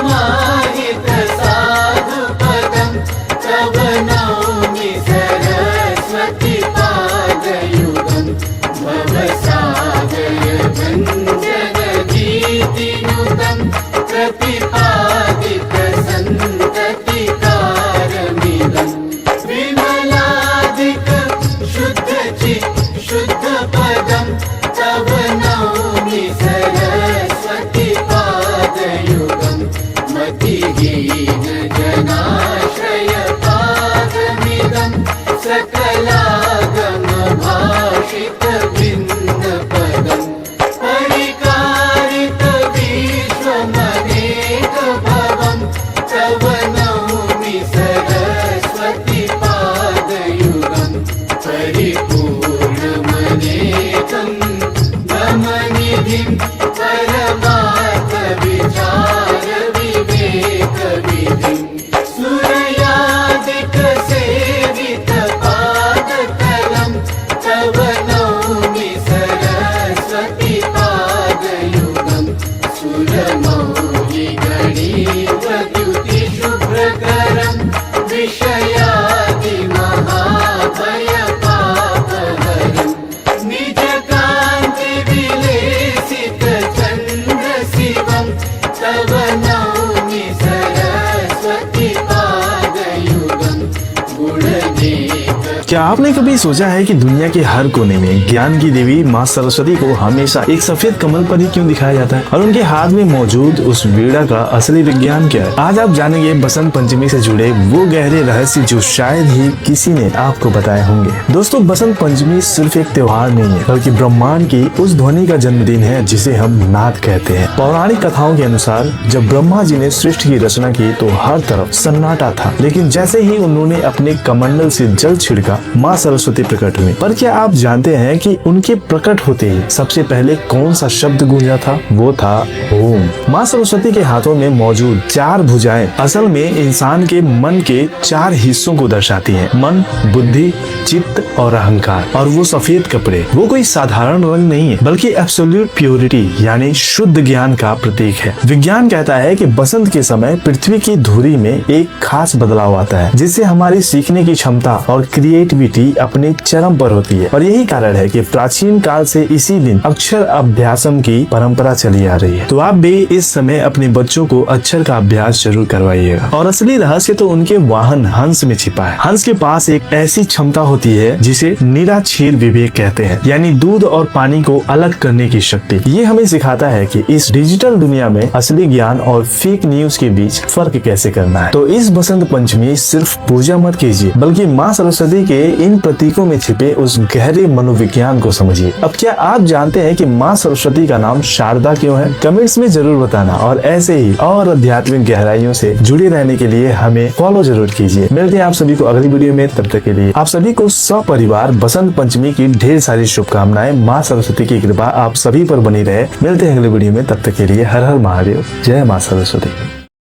समाहित साधु पदं तव नौमि सरस्वती पादयुगं भवसागर भञ्जन भीतिनुतं प्रतिपादित सन्ततिकारमिदम् विमलादिक शुद्ध चित् शुद्ध पदं तव नौमि सरस्वती पादयुगं मतिहीन जनाश्रय पादमिदं सकलागम भाषित भिन्न पदं परिकारित विश्वमनेक भवं तव नौमि सरस्वती पादयुगं परिपूर्णमनेकं गमनिधिं परमार्थ विचार विवेक विधिं सूर्यादिक सेवित पादतलं तव नौमि सरस्वती पादयुगं सुरमौलि गणीवद्युति शुभ्रकरं विषयादि महाभय पापहरं निजकान्ति विलेसित चन्द्र शिवं तव नौमि सरस्वती पादयुगं गुणनेक। क्या आपने कभी सोचा है कि दुनिया के हर कोने में ज्ञान की देवी माँ सरस्वती को हमेशा एक सफेद कमल पर ही क्यों दिखाया जाता है और उनके हाथ में मौजूद उस वीणा का असली विज्ञान क्या है? आज आप जानेंगे बसंत पंचमी से जुड़े वो गहरे रहस्य जो शायद ही किसी ने आपको बताए होंगे। दोस्तों, बसंत पंचमी सिर्फ एक त्योहार नहीं है बल्कि ब्रह्मांड की उस ध्वनि का जन्मदिन है जिसे हम नाद कहते हैं। पौराणिक कथाओं के अनुसार जब ब्रह्मा जी ने सृष्टि की रचना की तो हर तरफ सन्नाटा था, लेकिन जैसे ही उन्होंने अपने कमंडल से जल छिड़का माँ सरस्वती प्रकट हुई। पर क्या आप जानते हैं कि उनके प्रकट होते ही सबसे पहले कौन सा शब्द गूंजा था? वो था ओम। माँ सरस्वती के हाथों में मौजूद 4 भुजाएं असल में इंसान के मन के 4 हिस्सों को दर्शाती हैं। मन, बुद्धि, चित्त और अहंकार। और वो सफेद कपड़े वो कोई साधारण रंग नहीं है बल्कि एब्सोल्यूट प्योरिटी यानी शुद्ध ज्ञान का प्रतीक है। विज्ञान कहता है कि बसंत के समय पृथ्वी की धुरी में एक खास बदलाव आता है जिससे हमारी सीखने की क्षमता और क्रिएटिविटी अपने चरम पर होती है। और यही कारण है कि प्राचीन काल से इसी दिन अक्षर अभ्यासम की परंपरा चली आ रही है। तो आप भी इस समय अपने बच्चों को अक्षर का अभ्यास जरूर करवाइएगा। और असली रहस्य तो उनके वाहन हंस में छिपा है। हंस के पास एक ऐसी क्षमता होती है जिसे निराक्षीर विवेक कहते हैं, यानी दूध और पानी को अलग करने की शक्ति। ये हमें सिखाता है कि इस डिजिटल दुनिया में असली ज्ञान और फेक न्यूज के बीच फर्क कैसे करना है। तो इस बसंत पंचमी सिर्फ पूजा मत कीजिए बल्कि माँ सरस्वती के इन प्रतीकों में छिपे उस गहरे मनोविज्ञान को समझिए। अब क्या आप जानते हैं कि माँ सरस्वती का नाम शारदा क्यों है? कमेंट्स में जरूर बताना और ऐसे ही और आध्यात्मिक गहराइयों से जुड़े रहने के लिए हमें फॉलो जरूर कीजिए। मिलते हैं आप सभी को अगली वीडियो में। तब तक के लिए आप सभी को सपरिवार बसंत पंचमी की ढेर सारी शुभकामनाएं। माँ सरस्वती की कृपा आप सभी पर बनी रहे। मिलते हैं अगली वीडियो में। तब तक के लिए हर हर महादेव। जय माँ सरस्वती।